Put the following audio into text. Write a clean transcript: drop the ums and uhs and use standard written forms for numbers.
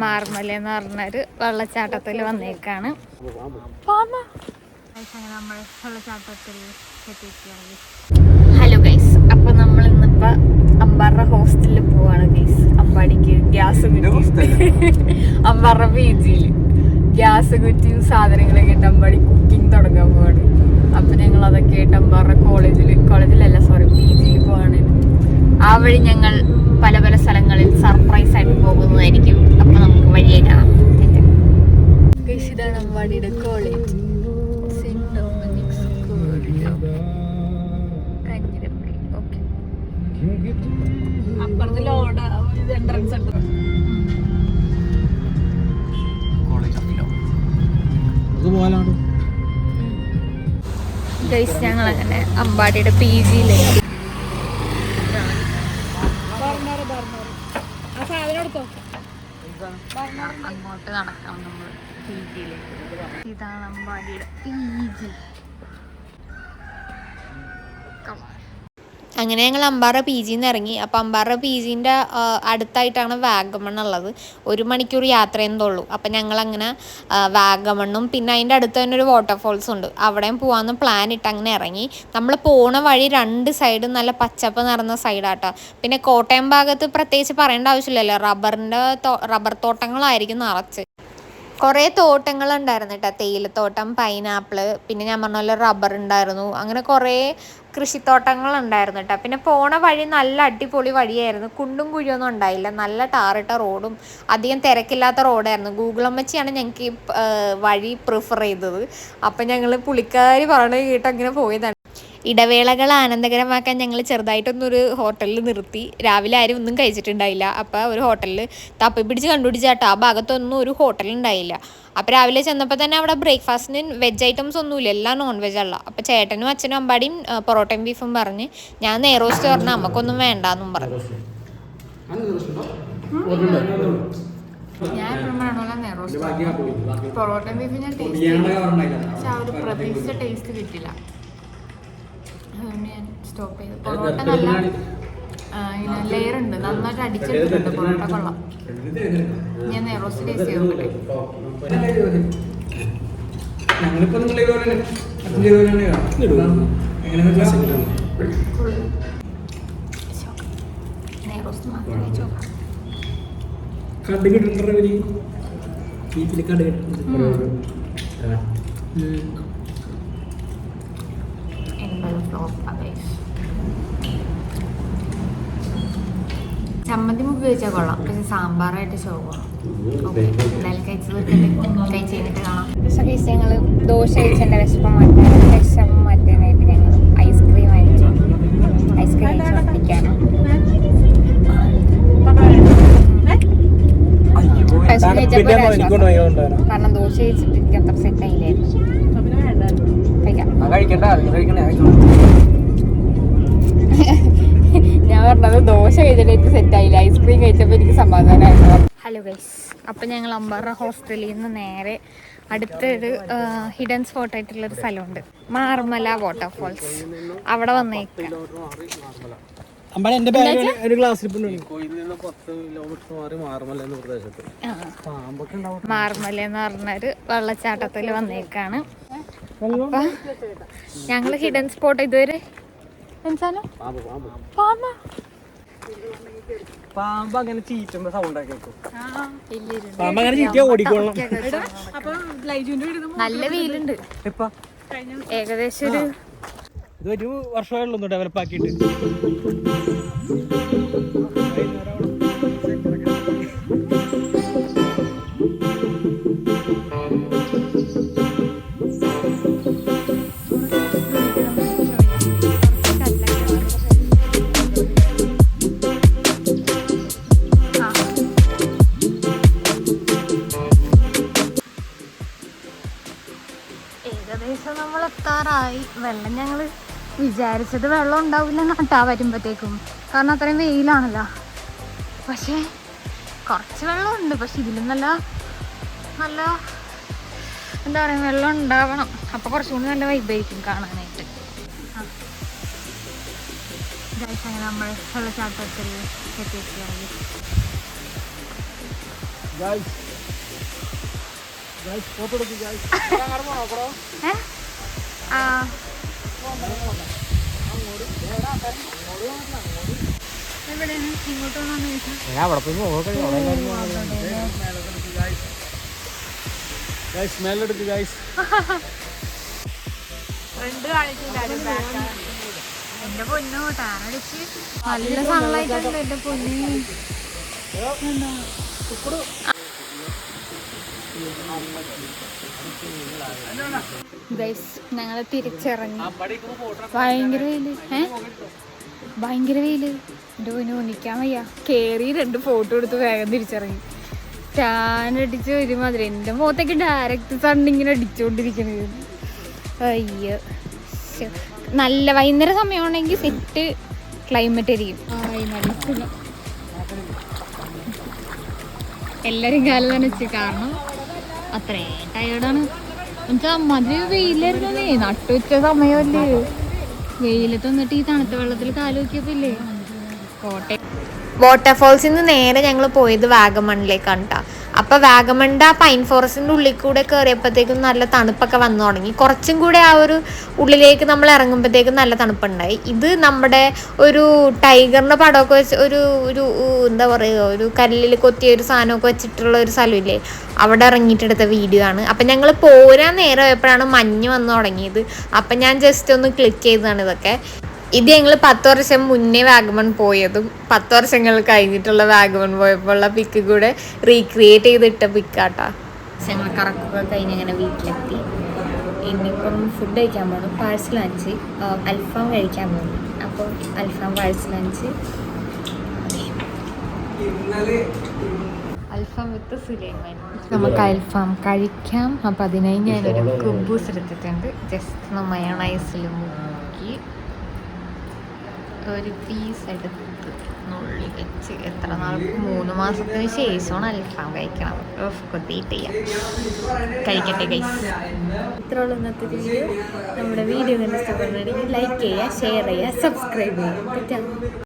മാർമല എന്ന് പറഞ്ഞൊരു വെള്ളച്ചാട്ടത്തിൽ വന്നേക്കാണ്. നമ്മൾ വെള്ളച്ചാട്ടത്തിൽ എത്തിക്കുകയാണ്. ഹലോ ഗൈസ്, അപ്പൊ നമ്മൾ ഇന്നിപ്പോ അമ്പാറ ഹോസ്റ്റലിൽ പോവാണ് ഗൈസ്. അമ്പാടിക്ക് ഗ്യാസ് കുറ്റി, അമ്പാറ PG-യിൽ ഗ്യാസ് കുറ്റിയും സാധനങ്ങളൊക്കെ ഇട്ട് അമ്പാടി കുക്കിംഗ് തുടങ്ങാൻ പോവാണ്. അപ്പൊ ഞങ്ങൾ അതൊക്കെ ആയിട്ട് അമ്പാറ കോളേജിലല്ല PG-യിൽ പോവാണ്. ആ വഴി ഞങ്ങൾ പല പല സ്ഥലങ്ങളിൽ സർപ്രൈസ് ആയിട്ട് പോകുന്നതായിരിക്കും. അപ്പൊ നമുക്ക് വഴിയെ കാണാം. ഇതാണ് അമ്പാടിയുടെ കോളേജ്. ഞങ്ങൾ അങ്ങനെ അമ്പാടിയുടെ PG-യിലേക്ക് അങ്ങോട്ട് നടക്കാം. നമ്മൾ PG-യിലേക്ക്. ഇതാണ് അമ്പാടിയുടെ PG. അങ്ങനെ ഞങ്ങൾ അമ്പാറ PG-ന്ന് ഇറങ്ങി. അപ്പോൾ അമ്പാറ PG-ൻ്റെ അടുത്തായിട്ടാണ് വാഗമൺ ഉള്ളത്. 1 മണിക്കൂർ യാത്ര ചെയ്യുന്നതുള്ളൂ. അപ്പം ഞങ്ങളങ്ങനെ വാഗമണ്ണും പിന്നെ അതിൻ്റെ അടുത്ത് തന്നെ ഒരു വാട്ടർഫോൾസും ഉണ്ട്, അവിടെയും പോകാമെന്ന് പ്ലാൻ ഇട്ട് അങ്ങനെ ഇറങ്ങി. നമ്മൾ പോണ വഴി 2 സൈഡും നല്ല പച്ചപ്പ് നിറഞ്ഞ സൈഡാട്ടോ. പിന്നെ കോട്ടയം ഭാഗത്ത് പ്രത്യേകിച്ച് പറയേണ്ട ആവശ്യമില്ലല്ലോ, റബ്ബർ തോട്ടങ്ങളായിരിക്കും നിറച്ച്. കുറേ തോട്ടങ്ങളുണ്ടായിരുന്നു കേട്ടോ, തേയിലത്തോട്ടം, പൈനാപ്പിള്, പിന്നെ ഞാൻ പറഞ്ഞ പോലെ റബ്ബർ ഉണ്ടായിരുന്നു. അങ്ങനെ കുറേ കൃഷിത്തോട്ടങ്ങളുണ്ടായിരുന്നു കേട്ടോ. പിന്നെ പോണ വഴി നല്ല അടിപൊളി വഴിയായിരുന്നു, കുണ്ടും കുഴിയൊന്നും ഉണ്ടായില്ല. നല്ല ടാറിട്ട റോഡും അധികം തിരക്കില്ലാത്ത റോഡായിരുന്നു. ഗൂഗിളമ്മച്ചിയാണ് ഞങ്ങൾക്ക് ഈ വഴി പ്രിഫർ ചെയ്തത്. അപ്പം ഞങ്ങൾ പുള്ളിക്കാരി പറഞ്ഞ് കേട്ട് അങ്ങനെ പോയതാണ്. ഇടവേളകൾ ആനന്ദകരമാക്കാൻ ഞങ്ങൾ ചെറുതായിട്ടൊന്നൊരു ഹോട്ടലിൽ നിർത്തി. രാവിലെ ആരും ഒന്നും കഴിച്ചിട്ടുണ്ടായില്ല. അപ്പോൾ ഒരു ഹോട്ടലിൽ തപ്പി പിടിച്ച് കണ്ടുപിടിച്ചാട്ടോ, ആ ഭാഗത്തൊന്നും ഒരു ഹോട്ടലുണ്ടായില്ല. അപ്പോൾ രാവിലെ ചെന്നപ്പോൾ തന്നെ അവിടെ ബ്രേക്ക്ഫാസ്റ്റിന് വെജ് ഐറ്റംസ് ഒന്നുമില്ല, എല്ലാം നോൺ വെജ് ഉള്ള. അപ്പോൾ ചേട്ടനും അച്ഛനും അമ്പാടിയും പൊറോട്ടയും ബീഫും പറഞ്ഞ്, ഞാൻ നെയ്റോസ്റ്റ് പറഞ്ഞാൽ നമുക്കൊന്നും വേണ്ടാന്നും പറഞ്ഞു. ഞാൻ പൊറോട്ടയും ബീഫും ഞാൻ ടേസ്റ്റ് ചെയ്തു, പക്ഷെ ആ ഒരു പ്രതീക്ഷിച്ച ടേസ്റ്റ് കിട്ടില്ല. ഞാൻ സ്റ്റോപ്പ് ചെയ്തു. പൊറോട്ട നല്ല ഇങ്ങനെ ലെയർ ഉണ്ട്, നന്നായിട്ട് അടിച്ചെടുത്തിട്ടുണ്ട്. പൊറോട്ട കൊള്ളാം. ഞാൻ നെയ്റോസ്റ്റ് ടേസ്റ്റ് ചെയ്തോട്ടെ. നെയ്റോസ്റ്റ് മാത്രമേ ചോക്കാം. ചമ്മന്തി മുമ്പ് കഴിച്ചാൽ കൊള്ളാം, പക്ഷെ സാമ്പാറായിട്ട് ചോക്കണം. ഓക്കെ, എന്തായാലും കഴിച്ച് കഴിഞ്ഞിട്ട് കാണാം. പക്ഷെ കഴിച്ച് ഞങ്ങൾ ദോശ കഴിച്ചതിൻ്റെ വിശപ്പം മാറ്റാനായിട്ട് ഞങ്ങൾ ഐസ്ക്രീം അയച്ചു. ഐസ്ക്രീം കഴിച്ചോണ്ടിരിക്കുകയാണ്. കാരണം ദോശ കഴിച്ചിട്ട് എനിക്ക് അത്ര സെറ്റ് ആയില്ലായിരുന്നു. ഞാൻ പറഞ്ഞത് ദോശ കഴിച്ചിട്ട് എനിക്ക് സെറ്റ് ആയില്ല, ഐസ്ക്രീം കഴിച്ചപ്പോൾ എനിക്ക് സമാധാനമായിരുന്നു. ഹലോ ഗൈസ്, അപ്പം ഞങ്ങൾ അമ്പാറ ഹോസ്റ്റലിൽ നിന്ന് നേരെ അടുത്തൊരു ഹിഡൻ സ്പോട്ട് ആയിട്ടുള്ളൊരു സ്ഥലമുണ്ട്, മാർമല വാട്ടർഫോൾസ്. അവിടെ വന്നേക്കാം. മാർമല എന്ന് പറഞ്ഞൊരു വെള്ളച്ചാട്ടത്തിൽ വന്നേക്കാണ്. അപ്പൊ ഞങ്ങള് ഹിഡൻ സ്പോട്ട് ഇതുവരെ പാമ്പ് അങ്ങനെ ചീറ്റുമ്പോ സൗണ്ട് നല്ല വെയിലുണ്ട്. ഏകദേശം ഒരു വർഷമായുള്ളൂ ഡെവലപ്പ് ആക്കിയിട്ട്. ഏകദേശം നമ്മൾ എത്താറായി. വെള്ളം ഞങ്ങൾ വിചാരിച്ചത് വെള്ളം ഉണ്ടാവില്ല നട്ടാ വരുമ്പോഴത്തേക്കും, കാരണം അത്രയും വെയിലാണല്ലോ. പക്ഷേ കുറച്ച് വെള്ളമുണ്ട്, പക്ഷെ ഇതിലും നല്ല എന്താ പറയുക, വെള്ളം ഉണ്ടാവണം. അപ്പോൾ കുറച്ചുകൂടി നല്ല വൈബായിരിക്കും കാണാനായിട്ട്. അങ്ങനെ നമ്മൾ വെള്ളച്ചാട്ടത്തിൽ എത്തിയിരിക്കുകയാണ്. ഫോട്ടോ എടുക്കും അവിടെ പോയി സ്മെല്ലെടുക്ക് ഗൈസ്. എന്റെ പൊന്നു ടാനടിച്ച് നല്ല സൺലൈറ്റ് ഉണ്ട് എന്റെ പൊന്നു. ഞങ്ങള് തിരിച്ചിറങ്ങി. ഭയങ്കര വെയില്, ഭയങ്കര വെയില്. എന്റെ പൊന്നു നിക്കാൻ വയ്യ. കേറി 2 ഫോട്ടോ എടുത്ത് വേഗം തിരിച്ചിറങ്ങി. ടാനടിച്ച് ഒരുമാതിരി എന്റെ മുഖത്തേക്ക് ഡയറക്റ്റ് സണ്ണിങ്ങനെ അടിച്ചോണ്ടിരിക്കണത്. അയ്യോ, നല്ല വൈകുന്നേരം സമയമാണെങ്കിൽ സെറ്റ് ക്ലൈമറ്റ് ആയിരിക്കും. എല്ലാരും കാലം നനച്ച്, കാരണം അത്രയും ടയേർഡാണ്. എന്നുവെച്ചാൽ അമ്മാതിരി വെയിലായിരുന്നേ. നട്ടുവെച്ച സമയമല്ലേ, വെയിലത്ത് വന്നിട്ട് ഈ തണുത്ത വെള്ളത്തിൽ കാല് നോക്കിയപ്പോ ഇല്ലേ കോട്ടയം. വാട്ടർഫോൾസിൽ നിന്ന് നേരെ ഞങ്ങൾ പോയത് വാഗമണിലേക്കാണ് കേട്ടോ. അപ്പോൾ വാഗമണിൻ്റെ ആ പൈൻ ഫോറസ്റ്റിൻ്റെ ഉള്ളിൽ കൂടെ കയറിയപ്പോഴത്തേക്കും നല്ല തണുപ്പൊക്കെ വന്നു തുടങ്ങി. കുറച്ചും കൂടെ ആ ഒരു ഉള്ളിലേക്ക് നമ്മൾ ഇറങ്ങുമ്പോഴത്തേക്കും നല്ല തണുപ്പുണ്ടായി. ഇത് നമ്മുടെ ഒരു ടൈഗറിൻ്റെ പടമൊക്കെ വെച്ച് ഒരു എന്താ പറയുക, ഒരു കല്ലിൽ കൊത്തിയ ഒരു സാധനമൊക്കെ വെച്ചിട്ടുള്ള ഒരു സ്ഥലമില്ലേ, അവിടെ ഇറങ്ങിയിട്ടെടുത്ത വീഡിയോ ആണ്. അപ്പം ഞങ്ങൾ പോരാൻ നേരം ആയപ്പോഴാണ് മഞ്ഞ് വന്നു തുടങ്ങിയത്. അപ്പം ഞാൻ ജസ്റ്റ് ഒന്ന് ക്ലിക്ക് ചെയ്തതാണ് ഇതൊക്കെ. ഇത് ഞങ്ങൾ 10 വർഷം മുന്നേ വാഗമൺ പോയതും 10 വർഷങ്ങൾ കഴിഞ്ഞിട്ടുള്ള വാഗമൺ പോയപ്പോൾ ഉള്ള പിക്ക് കൂടെ റീക്രിയേറ്റ് ചെയ്തിട്ട പിക്കാട്ടാ. ഞങ്ങൾ കറക്കൊക്കെ കഴിഞ്ഞ് അങ്ങനെ വീട്ടിലെത്തി. ഇനിയിപ്പം ഫുഡ് കഴിക്കാൻ പോകണം. പാഴ്സൽ ലഞ്ച്, അൽഫാം കഴിക്കാൻ പോകുന്നു. അപ്പോൾ അൽഫാം പാഴ്സൽ ലഞ്ച്, അൽഫാം വിത്ത് സുലൈമാൻ. നമുക്ക് അൽഫാം കഴിക്കാം. അപ്പം അതിനായി ഞാനൊരു കുബൂസ് എടുത്തിട്ടുണ്ട്. ജസ്റ്റ് മയോണൈസിൽ മുക്കി ഒരു പീസ് എടുത്ത് നുള്ളി വെച്ച്. എത്ര നാൾക്ക് 3 മാസത്തിന് ശേഷമാണ് അൽഫാം കഴിക്കണം. കൊത്തിയിട്ട് ചെയ്യാം. കഴിക്കട്ടെ ഗൈസ്. ഇത്രയുള്ള ഇന്നത്തെ വീഡിയോ. നമ്മുടെ വീഡിയോ ഇഷ്ടപ്പെടുന്നുണ്ടെങ്കിൽ ലൈക്ക് ചെയ്യുക, ഷെയർ ചെയ്യുക, സബ്സ്ക്രൈബ് ചെയ്യുക.